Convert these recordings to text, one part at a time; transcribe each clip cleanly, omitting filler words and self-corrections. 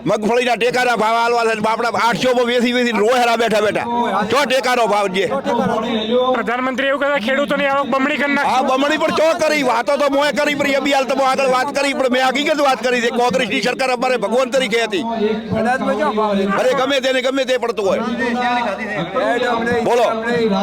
મગફળીના ટેકાના ભાવ આલવા છે આપણા 800 વેસી રોહેરા બેઠા ચો ટેકાનો ભાવ છે પ્રધાનમંત્રી એવું કહેતા ખેડૂતોની આવક બમણી કરી નાખી. આ બમણી પણ ચો કરી વાતો તો મોએ કરી પણ અભિયાલ તમે આગળ વાત કરી પણ મેં હકીકત વાત કરી છે કોંગ્રેસની સરકાર અમારે ભગવાન તરીકે હતી અરે ગમે તે પડતું હોય બોલો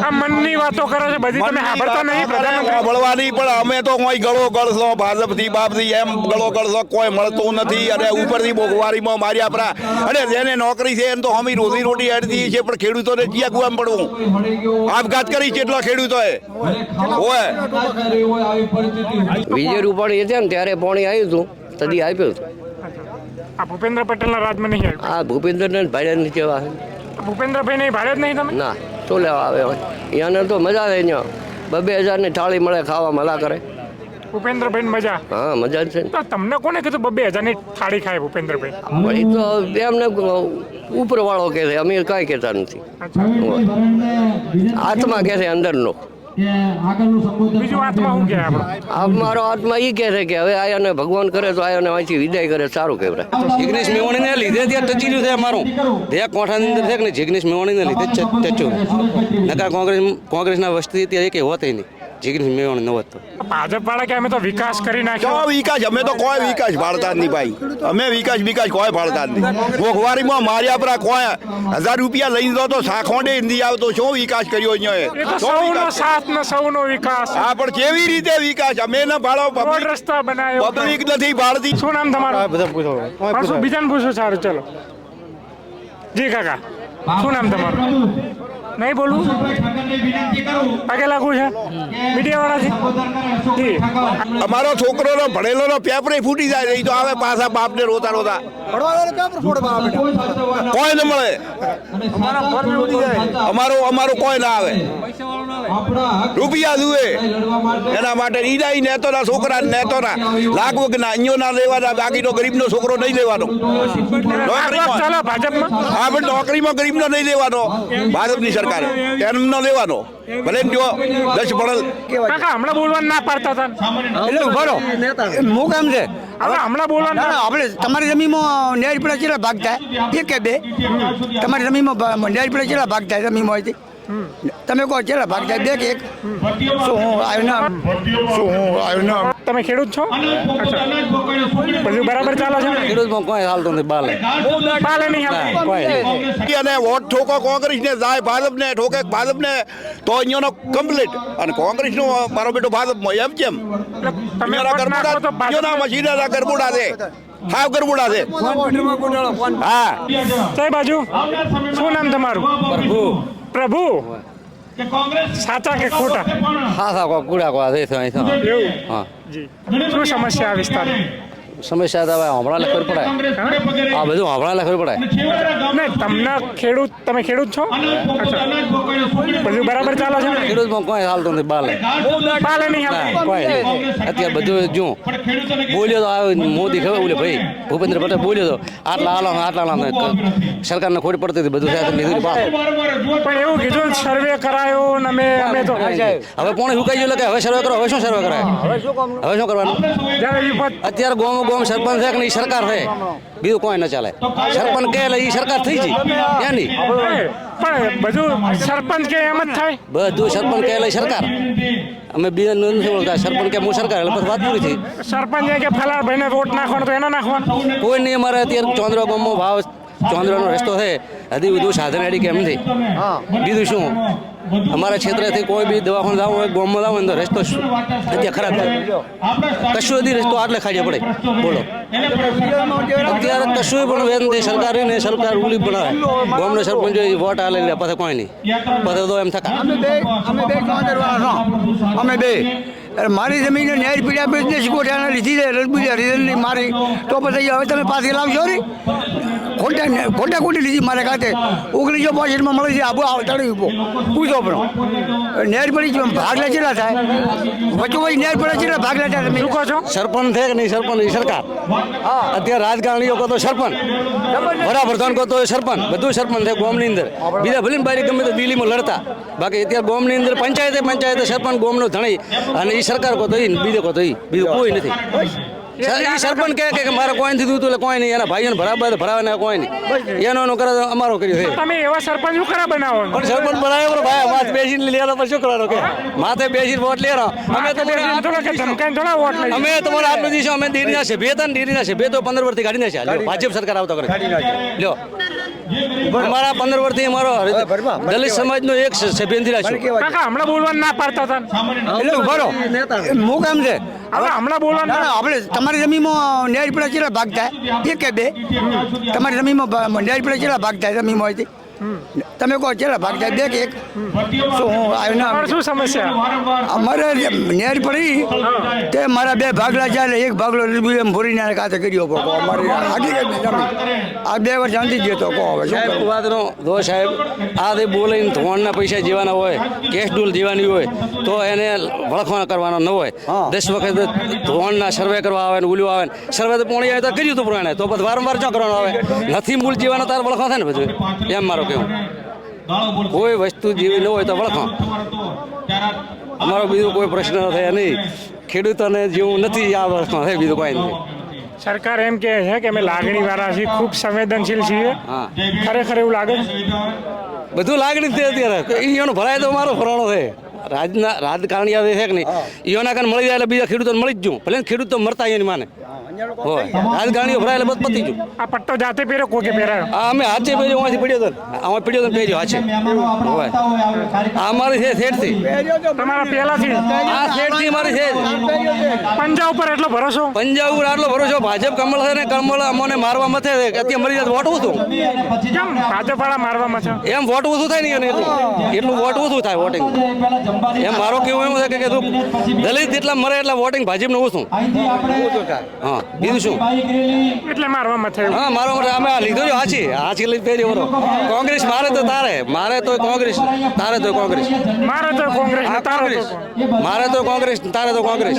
આ મનની વાતો કરે છે બધી તમે સાંભળતા નહીં પ્રધાનમંત્રી. મળવાની પણ અમે તો કોઈ ગળો ગળશો ભાજપથી બાપથી એમ ગળો ગળશો કોઈ મળતું નથી અને ઉપરથી મોંઘવારીમાં માર્યા પરા અને જેને નોકરી છે એમ તો અમે રોજી રોટી હેડતી છે પણ ખેડૂતોને ક્યાં ગુવામ પડવું આપઘાત કરી કેટલા ખેડૂતોએ હોય વિજય રૂપાણી છે ને ત્યારે પાણી આવ્યું હતું તદી આપ્યું હતું. આ ભૂપેન્દ્ર પટેલના રાજમાં નહીં આવ્યું. આ ભૂપેન્દ્રને ભાડે નથી જવા ભૂપેન્દ્રભાઈ નહીં ભાડે જ નહીં તમે. ના શું લેવા આવે અહીંયાને તો મજા આવે અહીંયા 2,000ની થાળી મળે ખાવા મલા કરે. ભૂપેન્દ્રભાઈ મજા. હા મજા જ છે ને. તો તમને કોને કીધું 2,000ની થાળી ખાય ભૂપેન્દ્રભાઈ? વળી તો એમને ઉપરવાળો કહે છે અમે કાંઈ કહેતા નથી. આત્મા કહે છે અંદરનો. બીજું આત્મા શું કહે આપણો? મારો આત્મા એ કહે છે કે હવે આયાને ભગવાન કરે તો આયાને અહીંથી વિદાય કરે સારું કહેવાય. જિગ્નેશ મેવાણીને લીધે ત્યાં ટચીલું છે અમારું ધ્યા કોઠાની અંદર છે કે જિગ્નેશ મેવાણીને લીધે જ ટચ્યું નકા કોંગ્રેસના વસ્તી ત્યાં એક હોત નહીં જિગ્નેશ મેવાણી ન હોત તો. ભાજપ વાળા કે અમે તો વિકાસ કરી નાખ્યો. ચો વિકાસ અમે તો કોઈ વિકાસ ભાળતા જ નહીં ભાઈ અમે વિકાસ કોઈ ભાળતા જ નહીં મોંઘવારીમાં માર્યા પરા કોઈ 1000 રૂપિયા લઈને દો તો સાખોંડે હિન્દી આવતો શું વિકાસ કર્યો એ તો અહીંયા સૌનો સાથ ને સૌનો વિકાસ. હા પણ કેવી રીતે વિકાસ અમે ન ભાળો રોડ રસ્તા બનાવ્યો. પબ્લિક નથી ભાળતી શું નામ તમારું? પાછું બીજાને પૂછો સારું ચલો. જી કાકા શું નામ તમારું? નહીં બોલવું પગે લાગવું છે મીડિયાવાળાથી? જી અમારો છોકરો ભણેલો પેપરે ફૂટી જાય નહીં તો આવે પાછા બાપને રોતા કોઈ ન મળે અમારું કોઈ ના આવે રૂપિયા જુએ એના માટે ઈડાઈ નેતોના છોકરા નેતોના લાખ વગરના અહીંયો ના લેવાના બાકીનો ગરીબનો છોકરો નહીં લેવાનો ચાલો ભાજપમાં. હા પણ નોકરીમાં ગરીબનો નહીં લેવાનો ભાજપની સરકારે એમનો લેવાનો ભલે જો 10 ભણેલ કાકા હમણાં બોલવાનું ના પાડતા હતા. એટલે ઉભો રહો હું કામ છે હવે હમણાં બોલવાનું ના આપણે તમારી જમીનમાં નેર પડે કેટલા ભાગ થાય એક કે બે તમારી જમીનમાં નેર પડે કેટલા ભાગ થાય જમીનમાં હોય તમે કહો કેટલા ભાગ થાય બે કે એક શું હું આવ્યો ના તમે ખેડૂત છો? અચ્છા બધું બરાબર ચાલે છે? ખેડૂતમાં કોઈ હાલતું નથી બાલે નહીં હાલે. અને વોટ ઠોકો કોંગ્રેસને જાય ભાજપને ઠોકે ભાજપને તો અહીંયાનો કમ્પ્લીટ અને કોંગ્રેસનો મારો બેટો ભાજપમાં એમ કેમ તમે વોટ નાખો તો ભાજપ. મશીનના ગરબુડા છે હાવ ગરબુડા છે હા કઈ બાજુ? શું નામ તમારું? પ્રભુ સાચા કે ખોટા? હા હા કુડા કો દે છે એવું? હા જી શું સમસ્યા આ વિસ્તારની? સમસ્યા તો હવે હમણાં ખબર પડે આ બધું હમણાં ખબર પડે નહીં તમને તમે ખેડૂત છો? અચ્છા બધું બરાબર ચાલે છે? ખેડૂતમાં કોઈ હાલતું નથી બાલે નહીં હાલે. કોઈ નહીં અત્યારે બધું જો બોલ્યો તો આ મોદી ખબર બોલે ભાઈ ભૂપેન્દ્ર પટેલ બોલ્યો તો આટલા આલા સરકારને ખોટ પડતી હતી બધું સાથે લીધું પણ એવું કીધું સર્વે કરાયો ને અમે તો હવે કોણે હુકાઈ ગયું કે હવે સર્વે કરો હવે શું સર્વે કરાય હવે શું કરવાનું અત્યારે ગોમ સરપંચ છે કે નહીં સરકાર છે બીજું કોઈ ન ચાલે સરપંચ કે એટલે એ સરકાર થઈ ગઈ ત્યાં નહીં પણ બધું સરપંચ કે એમ જ થાય. બધું સરપંચ કે એટલે સરકાર અમે બે નથી બોલતા સરપંચ કે હું સરકાર એટલે પછી વાત પૂરી થઈ. સરપંચ કે ફલાર ભાઈને વોટ નાખવાનો તો એને નાખવાનો કોઈ નહીં અમારે અત્યારે ચોંદ્રા ગામમાં ભાવ ચોંદ્રાનો રસ્તો છે હજી બધું સાધન એડી કેમ નથી બીજું શું અમારા ક્ષેત્રથી કોઈ બી દવાખાને જવું હોય ગામમાં જવું હોય તો રસ્તો અત્યારે ખરાબ છે કશું બધી રસ્તો આટલે ખાડે પડે બોલો અત્યારે કશું પણ વેન સરકાર ને સરકાર ઉલી બનાવે ગામનો સરપંચ વોટ આલે લે પછી કોઈ નહીં પછી તો એમ થકા અમે બે મારી જમીન નેર પીડ્યા બિઝનેસ ગોઠાને લીધી છે રસબીજા રીઝનની મારી તો પછી હવે તમે પાછી લાવશો ને ખોટા ખોટી લીધી મારે ખાતે 1965માં મળી છે આબુ તળી પૂછો પણ નેર પડી ભાગ લે કેટલા થાય વચ્ચે વચ્ચે નેર પડે કેટલા ભાગ લે તમે શું કહો છો? સરપંચ છે કે નહીં સરપંચ સરકાર અત્યારે રાજકારણીઓ કહો તો સરપંચ વડાપ્રધાન કહો તો સરપંચ બધું સરપંચ છે ગામની અંદર બીજા ભલે બારી ગમે તો દિલ્હીમાં લડતા બાકી અત્યારે ગામની અંદર પંચાયતે સરપંચ ગામનો ધણી અને એ સરકાર કહો તો બીજો કહો તો બીજું કોઈ નથી એ સરપંચ કહે કે મારે કોઈ નથી દીધું એટલે કોઈ નહીં, એના ભાઈઓને ભરાવે ને કોઈ નહીં, એનો કરે તો અમારો કર્યું છે. તમે એવા સરપંચ શું કરા બનાવો છો? પણ સરપંચ બનાવ્યો ભાઈ, માથે બેસીને લેવાનો પણ શું કરવાનો કે માથે બેસીને વોટ લેવાનો. અમે તો આમ થોડા કે ધમકાઈને થોડા વોટ લઈ અમે તમારે આટલું દઈશું. અમે ડેરીના સભ્ય હતા ને, ડેરીના સભ્ય તો 15 વર્ષથી કાઢી નાખ્યા. લ્યો, ભાજપ સરકાર આવતો કરે લ્યો, અમારા 15 વર્ષથી અમારો દલિત સમાજનો એક સભ્ય નથી રાખ્યો. કાકા હમણાં બોલવાનું ના પાડતા હતા એટલે ઉભા રહો, હું કામ છે હવે હમણાં બોલવાનું ના, ના, આપણે તમારી જમીનમાં ન્યાય પીડા કેટલા ભાગ થાય? એક કે બે? તમારી જમીનમાં ન્યાય પીડા કેટલા ભાગ થાય જમીનમાંથી? તમે કહો કેટલા ભાગ થાય? બે કે એક? શું હું આવ્યો ના? તમારે શું સમસ્યા? અમારે ન્યાય પડી તે મારા બે ભાગલા છે એટલે એક ભાગલો એમ ભરીને કાતે કર્યો પડતો. અમારી હકીકતની જમીન આ 2 વર્ષ શાંતિ જ તો કહો હવે શું સાહેબ કરું? વાતનો દો સાહેબ, આ તે બોલીને ધોવાણના પૈસા જીવાના હોય, કેશ ડૂલ જીવાની હોય તો એને વળખવા કરવાનો ન હોય. 10 વખત ધોવાણના સર્વે કરવા આવે ને ઉલ્યું આવે ને સર્વે તો પોણી આવે તો કર્યું હતું પુરાણે, તો પછી વારંવાર શું કરવાનું આવે? નથી મૂળ જીવાનો તાર વળખવા થાય ને બધું, એમ મારો કેવું. કોઈ વસ્તુ જીવી ન હોય તો વળખવા. અમારો બીજો કોઈ પ્રશ્ન થયા નહીં, ખેડૂતોને જેવું નથી આ વળખવા થાય, બીજું કોઈ નથી. સરકાર એમ કહે છે કે અમે લાગણી વાળા છીએ, ખૂબ સંવેદનશીલ છીએ. હા, ખરેખર એવું લાગે છે? બધું લાગણી જ છે અત્યારે. એનો ભરાય તો મારો ફરાણો છે. રાજકારણી આવે છે કે નહીં, ઈઓના કાન મળી જાય એટલે બીજા ખેડૂતોને મળી જ જવું. ભલે ખેડૂત તો મરતા એની માને હોય, રાજકારણીઓ ભરાય એટલે બસ પતી ગયું. આ પટ્ટો જાતે પહેર્યો કોઈ પહેરાયો? આ અમે હાથે પહેર્યો, અહીંથી પડ્યો હતો, આમાં પડ્યો હતો પહેર્યો હાથે હોય. આ અમારી છે શેઠથી, તમારા પહેલાથી આ શેઠથી મારી છે. પંજા ઉપર એટલો ભરોસો? પંજાબ ઉપર આટલો ભરોસો. ભાજપ કમળ છે ને, કમળ અમને મારવા મથે છે કે અત્યારે મરી જાય વોટ ઓછું. કેમ ભાજપ વાળા મારવામાં છે? એમ વોટ ઓછું થાય નહીં, એટલું વોટ ઓછું થાય વોટિંગ. એમ મારો કેવું એવું છે કે તું દલિત જેટલા મરે એટલા વોટિંગ ભાજપનું ઓછું. હા, બીજું શું? એટલે મારવામાં થયું? હા, મારો માટે અમે આ લીધો જો હાચી લઈ પહેરી વરો. કોંગ્રેસ મારે તો તારે, મારે તો કોંગ્રેસ, તારે તો કોંગ્રેસ. મારે તો કોંગ્રેસ ને તારે તો મારે તો કોંગ્રેસ, તારે તો કોંગ્રેસ.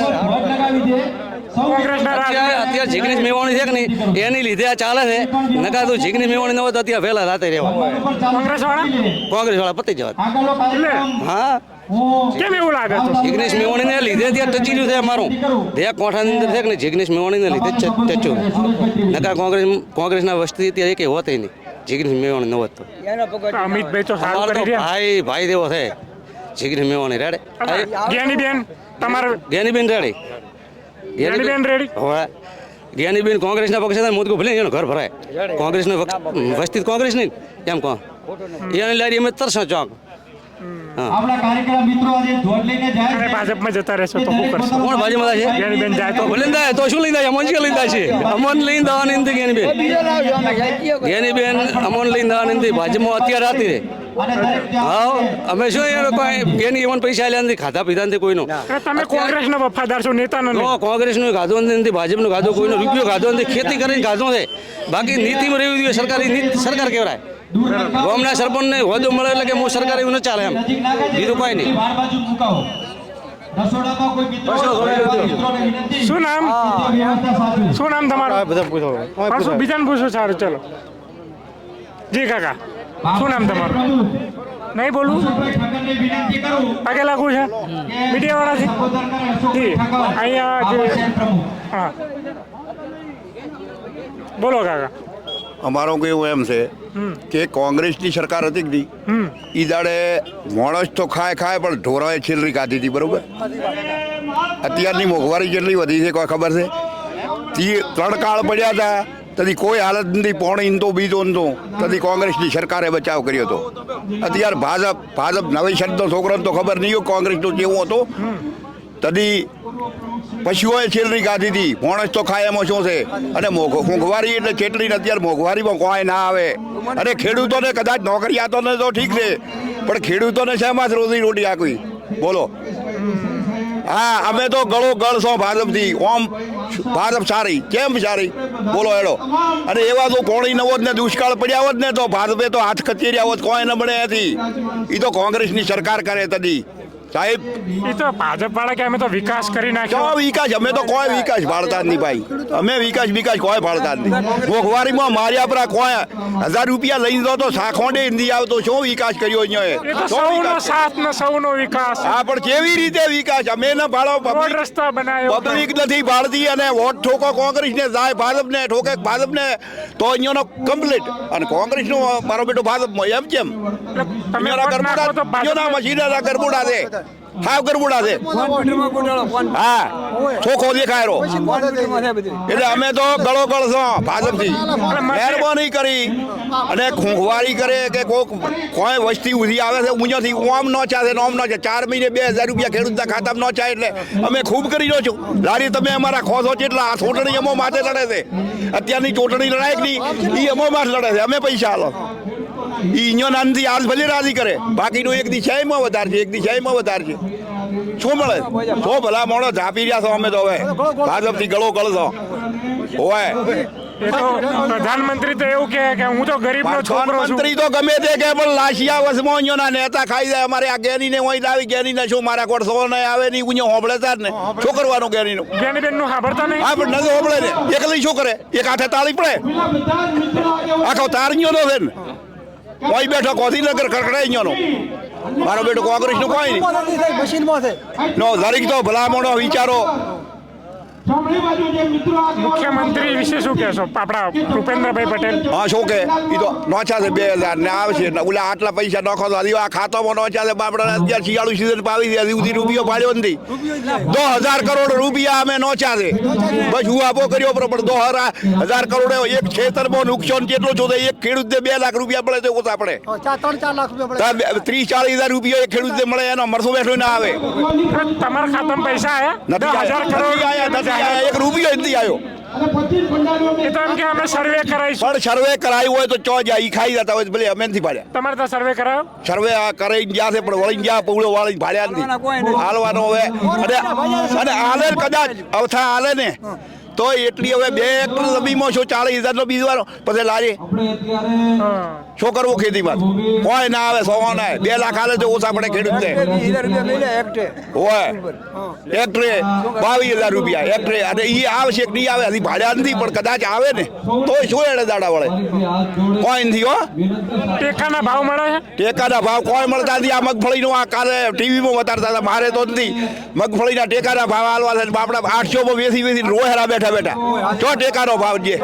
કોંગ્રેસના રાજ. અત્યારે જીગનેશ મેવાણી છે કે નહીં, એની લીધે આ ચાલે છે. નકા તો જીગનેશ મેવાણી ન હોય તો અત્યારે વહેલા રાતે રહેવા. કોંગ્રેસ વાળા કોંગ્રેસ વાળા પતી જવા. એટલે હા, કેમ એવું લાગે છે? જિગ્નેશ મેવાણીને લીધે ત્યાં ટચી રહ્યું છે અમારું. બે કોઠાની અંદર છે કે નહીં, જિગ્નેશ મેવાણીને લીધે જ ટચ્યું. નકા કોંગ્રેસના વસ્તી ત્યારે એક હોત નહીં, જિગ્નેશ મેવાણી ન હોત તો. અમિતભાઈ તો સારું અમારો તો કરી રહ્યા. ભાઈ દેવો છે જિગ્નેશ મેવાણી. રેડે જ્ઞાનીબેન તમારે? Geniben ready, Geniben ready? હવે જ્ઞાનીબેન કોંગ્રેસના પક્ષે મોદકો ભલે એનું ઘર ભરાય. કોંગ્રેસનું વસ્તી કોંગ્રેસ નહીં એમ કહો, એની લારી અમે તરસો ચોક. આપણા કાર્યક્રમ મિત્રો આજે ધોડ લઈને જાય અને ભાજપમાં જતા રહેશો તો શું કરશો? કોણ બાજુમાં છે? જ્ઞાનીબેન જાય તો ભલે જાય તો શું લઈ જાય? અમન કે લઈ જાય છે? અમન લઈને દવાની નથી જ્ઞાનીબેન. જ્ઞાનીબેન અમન લઈને દવાની નથી. ભાજપમાં અત્યારે રાતી રે. હા, અમે શું એની એમન પૈસા આલ્યા નથી, ખાધા પીધા નથી કોઈનો. અરે તમે કોંગ્રેસના વફાદાર છો, નેતાનો નહીં. કોંગ્રેસનું ખાધો નથી, ભાજપનું ખાધો, કોઈનો રૂપિયો ખાધો નથી, ખેતી કરીને ખાધો છે. બાકી નીતિમાં રહેવું જોઈએ. સરકારી નીતિ સરકાર કેવરાય. ગામના સરપંચને હોદ્દો મળે એટલે કે હું સરકાર એવું ન ચાલે એમ, બીજું કોઈ નહીં. શું નામ? શું નામ તમારું? શું બીજાને પૂછો? સારું, ચલો. જી કાકા, શું નામ તમારું? નહીં બોલવું? પગે લાગવું છે મીડિયાવાળાથી? જી, અહીંયા જે હા, બોલો કાકા. અમારું કેવું એમ છે કે કોંગ્રેસની સરકાર હતી કે નહીં, એ દાડે માણસ તો ખાય પણ ઢોરાએ છેલરી ખાધી હતી, બરોબર? અત્યારની મોંઘવારી જેટલી વધી છે કોઈ ખબર છે? 3 કાળ પડ્યા હતા, તેથી કોઈ હાલત નથી. પોણી તો બીજો તો તેથી કોંગ્રેસની સરકારે બચાવ કર્યો હતો. અત્યારે ભાજપ નવી શબ્દનો છોકરાને તો ખબર નહીં હોય કોંગ્રેસનો કેવું હતો. તદી પશુઓએ છેલરી ખાધી હતી, માણસ તો ખાય એમાં શું છે? અને મોંઘવારી એટલે કેટલી ને અત્યારે મોંઘવારીમાં કોઈ ના આવે. અને ખેડૂતોને કદાચ નોકરી આતો ને તો ઠીક છે, પણ ખેડૂતોને શેમાં રોજી રોટી આપવી બોલો? હા, અમે તો ગળો ગળ છો ભાજપથી. ઓમ ભાજપ સારી કેમ સારી બોલો એડો? અને એવા તો પોણી ન હોત ને દુષ્કાળ પડ્યા હોત ને તો ભાજપે તો હાથ કચેર્યા હોત, કોઈ ન બને હતી. એ તો કોંગ્રેસની સરકાર કરે તદી સાહેબ એ તો ભાજપ વાળા કે અમે તો વિકાસ કરી જો નાખ્યો. વિકાસ અમે તો કોઈ વિકાસ ભાળતા જ નહીં ભાઈ. અમે વિકાસ કોઈ ભાળતા જ નહીં. મોંઘવારીમાં માર્યા પર કોઈ 1000 રૂપિયા લઈને દો તો સાખોંડે હિન્દી આવતો શું વિકાસ કર્યો એ તો અહીંયા સૌનો વિકાસ? સાથ ને સૌનો વિકાસ. હા પણ કેવી રીતે વિકાસ? અમે ન ભાળો રોડ પબ્લિક રસ્તા બનાવ્યો. પબ્લિક નથી ભાળતી અને વોટ ઠોકો કોંગ્રેસને જાય ભાજપને ઠોકે ભાજપને તો અહીંયાનો કમ્પ્લીટ અને કોંગ્રેસનો મારો બેટો ભાજપમાં એમ કેમ એટલે તમે અહીંયાના વોટ નાખો તો ગરબુડા ભાજપ. મશીનના ગરબુડા છે હાવ ગરબુડા છે હા ચોખ્ખો દેખાય રહ્યો. એટલે અમે તો ગળો ગળશો ભાજપથી મહેરબાની કરી અને ખૂંખવારી કરે કે કોઈ વસ્તી ઉધી આવે છે ઉંજાથી ઓમ નો ચાલે ને ઓમ નો છે 4 મહિને 2000 રૂપિયા ખેડૂતના ખાતામાં નો ચાય એટલે અમે ખૂબ કરી રહ્યો છું. લારી તમે અમારા ખોસો છે એટલે આ ચૂંટણી અમો માટે લડે છે. અત્યારની ચૂંટણી લડાય કે નહીં એ અમો માટે લડે છે. અમે પૈસા હાલો ઈ અહીંયા નાનથી હાલ ભલે રાજી કરે બાકીનું એક દી છાયમાં વધારે છે એક દી છાયમાં વધારે છે. શું મળે શું ભલા મોણો ઝાપી રહ્યા છો અમે તો હવે ભાજપથી ગળો ગળશો હોય. એ તો પ્રધાનમંત્રી તો એવું કહે કે હું તો ગરીબનો છોકરો છું. પ્રધાનમંત્રી તો ગમે તે કે પણ લાશિયા વસમાં અહીંયાના નેતા ખાઈ જાય. અમારે આ ગેનીને હોય લાવી ગેનીને શું મારા કોડ સો ને આવે નહીં અહીંયા હોંભળે તાર ને શું કરવાનું ગેનીનું? જ્ઞાનીબેન નું સાંભળતા નહીં. હા પણ નથી હોંભળે ને એકલી શું કરે? એક હાથે તાળી પડે આખો તાર અહીંયાનો છે ને કોઈ બેઠો કોથીનગર ખડખડાય અહીંયાનો મારો બેટો કોંગ્રેસનું કોઈ નહીં નો દરેક તો ભલા મોણો વિચારો. મુખ્યમંત્રી વિશે શું કહેશો આપણા ભૂપેન્દ્રભાઈ પટેલ? હા શું કે એ તો નોચા છે 2000 ને આવશે ને ઓલા આટલા પૈસા નાખો તો હજી આ ખાતામાં નોચા છે બાપડા અત્યારે શિયાળુ સિઝન પાવી છે હજી સુધી રૂપિયો પાડ્યો નથી. 2000 કરોડ રૂપિયા અમે નોચા છે બસ હું આપો કર્યો પણ 2000 કરોડ એક ખેતરમાં નુકસાન કેટલું જોતે એક ખેડૂતને 2 લાખ રૂપિયા મળે તો ઓછા પડે 30-40 હજાર રૂપિયા એક ખેડૂતને મળે એનો મરસો બેઠો ના આવે. તમારા ખાતામાં પૈસા નથી આયા? આયા, એક રૂપિયો નથી આવ્યો. એ તો એમ કે અમે સર્વે કરાવીશું. પણ સર્વે કરાયું હોય તો ચો જાય ઈ ખાઈ જતા હોય તો ભલે અમે નથી પાડ્યા. તમારે તો સર્વે કરાયો? સર્વે આ કરી ગયા છે પણ વળી ગયા પૌળો વાળી ભાડ્યા નથી હાલવાનો હવે અને હાલે કદાચ અવથા હાલે ને તો એટલી હવે 2 એકર જમીનમાં શું 40,000 નો બીજવાનો પછી લારી શું કરવું ખેતીમાં? કોઈ ના આવે 100 ના 2 લાખ હાલે તો ઓછા પડે ખેડૂતને હોય હેક્ટરે 22,000 રૂપિયા હેક્ટરે અને એ આવશે કે નહીં આવે હજી ભાડ્યા નથી પણ કદાચ આવે ને તો શું એડે દાડા વળે કોઈ નથી હો. ટેકાના ભાવ મળે છે? ટેકાના ભાવ કોઈ મળતા નથી. આ મગફળીનું આ કાલે ટીવીમાં બતાડતા હતા મારે તો નથી. મગફળીના ટેકાના ભાવ હાલવા છે આપણા 800 માં વેચી રોહેરા બેઠા ચો ટેકાનો ભાવ છે.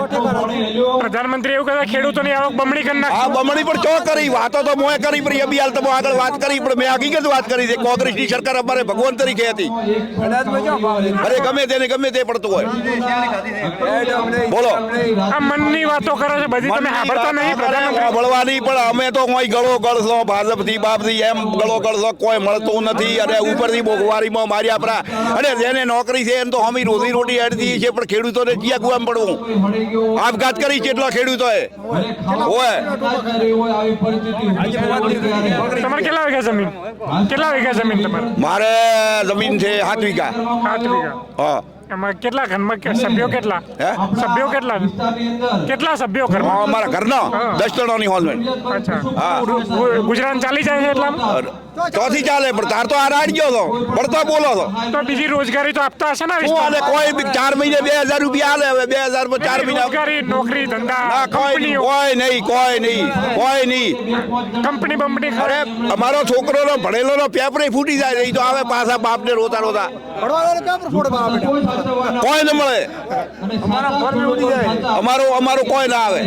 પ્રધાનમંત્રી એવું કહે ખેડૂતોની આવક બમણી કરી નાખી. હા બમણી પણ ચો કરી વાતો તો મોએ કરી પણ અભી હાલ તમે આગળ વાત કરી પણ મેં હકીકત વાત કરી છે. કોંગ્રેસની સરકાર અમારે ભગવાન તરીકે હતી. અરે ગમે તે પડતું હોય બોલો. આ મનની વાતો કરે છે બધી તમે સાંભળતા નહીં. પ્રધાનમંત્રી મળવાની પણ અમે તો કોઈ ગળો ગળશો ભાજપથી બાપથી એમ ગળો ગળશો કોઈ મળતું નથી અને ઉપરથી મોંઘવારીમાં માર્યા પરા અને જેને નોકરી છે એને તો અમે રોજી રોટી હેડતી છે પણ ખેડૂતોને ક્યાં ગુઆમ પડવું? આપઘાત કરી કેટલા ખેડૂતોએ હોય. તમારે કેટલા વીઘા જમીન તમારે? મારે જમીન છે 7 વીઘા. 7 વીઘા. હા એમાં કેટલા ઘરમાં સભ્યો કેટલા? હે કેટલા સભ્યો ઘરમાં? અમારા ઘરનો 10 જણોની હોલમેન. અચ્છા. હા. ગુજરાન ચાલી જાય છે એટલામાં? ચોથી ચાલે પણ તાર તો આ રાડ ગયો છો પડતો બોલો છો તો બીજી રોજગારી તો આપતા હશે ને? શું હાલે? કોઈ 4 મહિને 2,000 રૂપિયા હાલે હવે 2,000 માં 4 મહિના રોજગારી નોકરી ધંધા ના કોઈ નહીં કંપની બંપની અરે અમારો છોકરોનો ભણેલોનો પેપરે ફૂટી જાય એ તો આવે પાછા બાપને રોતા કોઈ ન મળે. અમારો કોઈ ના આવે.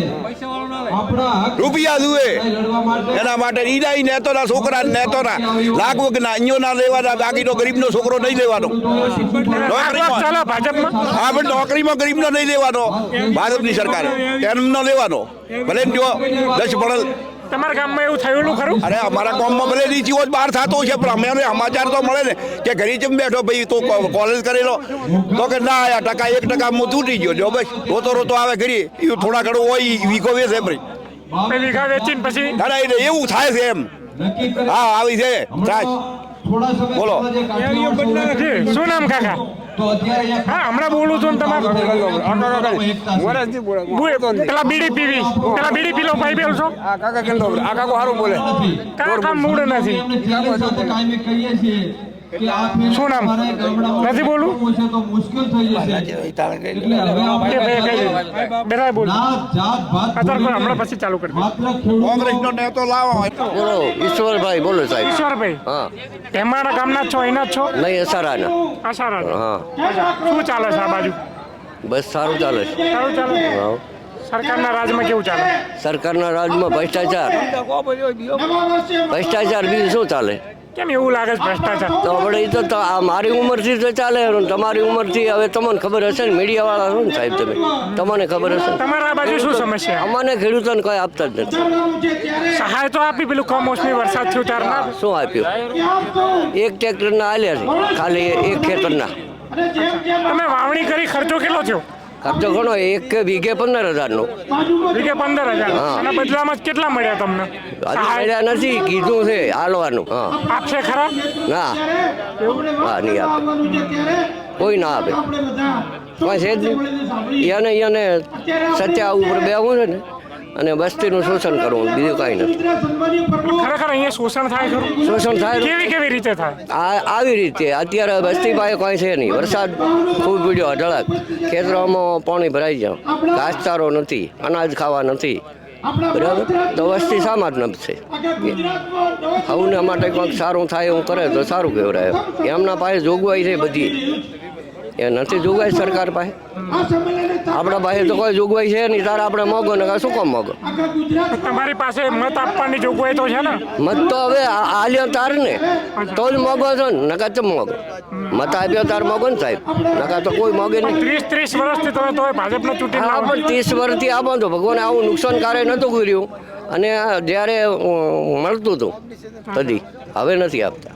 રૂપિયા જુએ એના માટે ઈડાઈ નેતોના છોકરા નેતોના લાગવું કે ના અહીંયા ના લેવાના બાકીનો ગરીબનો છોકરો નહીં લેવાનો. ચાલો ભાજપમાં. હા પણ નોકરીમાં ગરીબનો નહીં લેવાનો ભાજપની સરકારે એમનો લેવાનો ભલે જો 10 ભણેલ. તમારા ગામમાં એવું થયેલું ખરું? અરે અમારા ગામમાં ભલે નીચી હોત બહાર થતો છે પણ અમે સમાચાર તો મળે ને કે ઘરે જેમ બેઠો ભાઈ તો કોલેજ કરેલો તો કે ના આયા 1% હું તૂટી ગયો જો બસ રોતો આવે ઘરે એ થોડા ઘણું હોય વીઘો વેચે ભાઈ વીઘા વેચીને પછી ના એટલે એવું થાય છે એમ. હા આવી છે બોલો. શું નામ કાકા? તો અત્યારે અહીંયા હા હમણાં બોલું છું ને તમારે પેલા બીડી પીવી પેલા બીડી પીલો ભાઈ બેલ છો કાકા મૂડ નથી કાયમી કહીએ છીએ કે આ ફેર શું નામ? અમારા ગામડાઓમાં નથી બોલવું? છે તો મુશ્કેલ થઈ જશે એટલે હવે કે ભાઈ આપણે કઈ બેરા બોલ નાત જાત ભાત અત્યારે કોઈ હમણાં પછી ચાલુ કરી દે. માત્ર ખેડૂતો કોંગ્રેસનો નેતો લાવો બોલો ઈશ્વરભાઈ બોલો સાહેબ ઈશ્વરભાઈ હા ટેમાના ગામના જ છો એના જ છો નહીં અસારાના આશારા હા શું ચાલે છે આ બાજુ? બસ સારું ચાલે છે સારું ચાલે હા સરકારના રાજમાં કેવું ચાલે? સરકારના રાજમાં ભ્રષ્ટાચાર બીજું શું ચાલે કેમ એવું લાગે છે ભ્રષ્ટાચાર? તો આપણે એ તો આ મારી ઉંમરથી તો ચાલે અને તમારી ઉંમરથી હવે તમને ખબર હશે ને મીડિયાવાળા છો ને સાહેબ તમે તમને ખબર હશે ને. તમારા આ બાજુ શું સમસ્યા? અમને ખેડૂતોને કોઈ આપતા જ નથી સહાય તો આપી પેલું કમોસમી વરસાદ થયો ત્યારના શું આપ્યું એક ટ્રેક્ટરના આલ્યા છે ખાલી એક ખેતરના તમે વાવણી કરી ખર્ચો કેટલો થયો? ખર્ચો ઘણો એક વીઘે 15,000 નો વીઘે 15,000 હા. અને બદલામાં કેટલા મળ્યા તમને હજુ સહાય? મળ્યા નથી કીધું છે હાલવાનું હા આપશે ખરા? ના હા નહીં આપે કોઈ ના આપે કોઈ છે જ નહીં એને સત્યા ઉપર બેવું છે ને અને વસ્તીનું શોષણ કરવું બીજું કાંઈ નથી ખરેખર અહીંયા શોષણ થાય ખરું? શોષણ થાય કેવી કેવી રીતે થાય? આવી રીતે અત્યારે વસ્તી પાસે કોઈ છે નહીં વરસાદ ખૂબ પડ્યો અઢળક ખેતરોમાં પાણી ભરાઈ જાવ ઘાસચારો નથી અનાજ ખાવા નથી બરાબર તો વસ્તી શામાં જ નપશે સૌના માટે કંઈક સારું થાય એવું કરે તો સારું કહેવાય એમના પાસે જોગવાઈ છે બધી એ નથી જોગવાઈ સરકાર પાસે આપણા પાસે તો કોઈ જોગવાઈ છે નહીં તારે આપણે મોગો ને શું કામ મોગો તમારી પાસે મત આપવાની જોગવાઈ તો છે ને? મત તો હવે આલ્યો તાર ને તો જ મોગો છો ને નકા તો મોગો મત આપ્યો તાર મોગો ને સાહેબ નકા તો કોઈ મોગે નહીં 30 વર્ષથી તમે તો ભાજપને ચૂંટીને હા લાવો. પણ 30 વર્ષથી આપો તો ભગવાને આવું નુકસાનકારે નહોતું કર્યું અને જ્યારે મળતું હતું તદી હવે નથી આપતા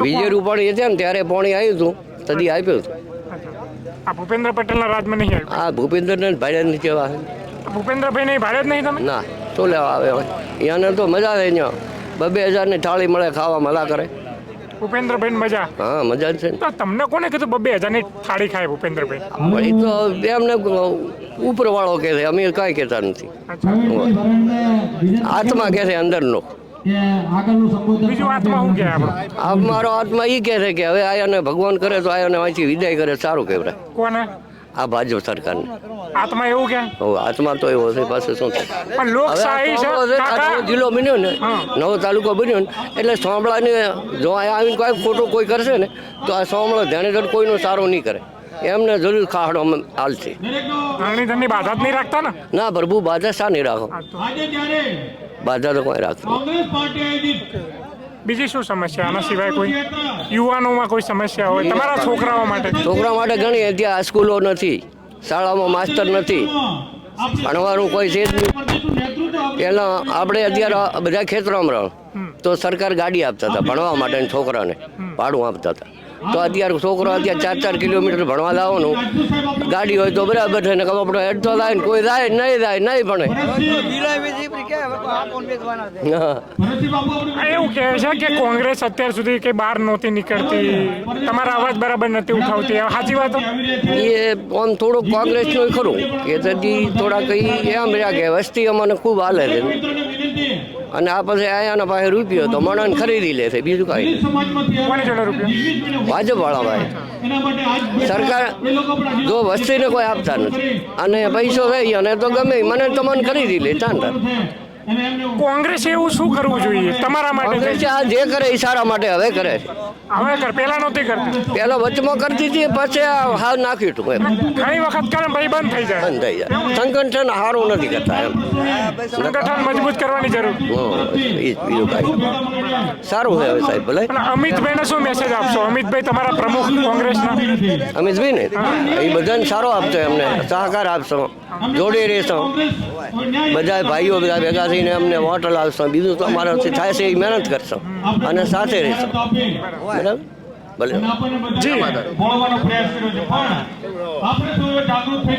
વિજય રૂપાણી હતા ને ત્યારે પાણી આવ્યું હતું તદી આપ્યું હતું આ ભૂપેન્દ્ર પટેલના રાજમાં નહીં આવ્યું. આ ભૂપેન્દ્રને ભાડે નથી જવા ભૂપેન્દ્રભાઈ નહીં ભાડે જ નહીં તમે? ના શું લેવા આવે હવે અહીંયાને તો મજા આવે અહીંયા 2,000ની થાળી મળે ખાવા મલા કરે ભૂપેન્દ્રભાઈ મજા. હા મજા જ છે ને તો તમને કોને કીધું 2,000ની થાળી ખાય ભૂપેન્દ્રભાઈ? પણ એ તો એમને ઉપરવાળો કહે છે અમે કાંઈ કહેતા નથી આત્મા કહે છે અંદરનો આગળનું સંબોધન બીજું આત્મા શું કહે આપણો? આ મારો આત્મા એ કહે છે કે હવે આયાને ભગવાન કરે તો આયાને અહીંથી વિદાય કરે સારું કહેવાય કોને આ ભાજપ સરકારને આત્મા એવું કે? હવે આત્મા તો એવો છે પાછું શું થાય પણ હવે લોકશાહી આ છે નવો કાકા. જિલ્લો બન્યો ને હા. નવો તાલુકો બન્યો ને એટલે સોમળાને જો અહીંયા આવીને કોઈ ખોટું કોઈ કરશે ને તો આ સોમળો ધ્યાને કોઈનો સારો નહીં કરે એમને જરૂર ખાડો હાલશે ધરણી બાધા જ નહીં રાખતા ને? ના પ્રભુ બાધા શા નહીં રાખો આજે જ્યારે બાધા તો કોઈ રાખશે કોંગ્રેસ પાર્ટી આયોજિત બીજી શું સમસ્યા આના સિવાય કોઈ યુવાનોમાં કોઈ સમસ્યા હોય તમારા છોકરાઓ માટે? છોકરા માટે ઘણી ત્યાં સ્કૂલો નથી શાળામાં માસ્તર નથી ભણવાનું કોઈ છે જ નહીં પહેલાં આપણે અત્યારે બધા ખેતરોમાં રહો તો સરકાર ગાડી આપતા હતા ભણવા માટે છોકરાને ભાડું આપતા હતા તો અત્યારે છોકરો અત્યારે 4-4 કિલોમીટર ભણવા લાવવાનું ગાડી હોય તો બરાબર છે ને આપણે હેડતો લાવે ને કોઈ જાય નહીં ભણે હા એવું કહે છે કે કોંગ્રેસ અત્યાર સુધી કે બહાર નહોતી નીકળતી તમારા અવાજ બરાબર નથી ઉઠાવતી એ સાચી વાત? એ આમ થોડુંક કોંગ્રેસનું ખરું કે તેથી થોડા કઈ એમ રહ્યા કે વસ્તી અમને ખૂબ હાલે છે અને આ પછી આયાના પાસે રૂપિયો તો મણન ખરીદી લે છે બીજું કાંઈ નહીં. કોની જોડે રૂપિયા? ભાજપ વાળા ભાઈ સરકાર જો વસ્તીને કોઈ આપતા નથી અને પૈસો થઈ અને તો ગમે મને તો મન ખરીદી લે ચાંદર કોંગ્રેસ એવું શું કરવું જોઈએ તમારા માટે? કોંગ્રેસ આ જે કરે એ સારા માટે હવે કરે છે હવે કર પેલા નહોતી કરતી. પહેલા વચમાં કરતી હતી પછી આ હાવ નાખ્યું હતું એમ ઘણી વખત કરે ભાઈ બંધ થઈ જાય. બંધ થઈ જાય સંગઠન સારું નથી કરતા એમ સંગઠન મજબૂત કરવાની જરૂર. એ જ બીજું કાંઈ સારું છે હવે સાહેબ ભલે અને અમિતભાઈને શું મેસેજ આપશો? અમિતભાઈ તમારા પ્રમુખ કોંગ્રેસના. અમિતભાઈ ને એ બધાને સારો આપશો એમને સહકાર આપશો જોડે રહેશો બધા ભાઈઓ બધા ભેગા થઈને અમને હોટલ આપશો બીજું તો અમારાથી થાય છે એ મહેનત કરશો અને સાથે રહેશો બરાબર ભલે બોલવાનો પ્રયાસ કર્યો છે પણ આપણે તો જાગૃત થઈ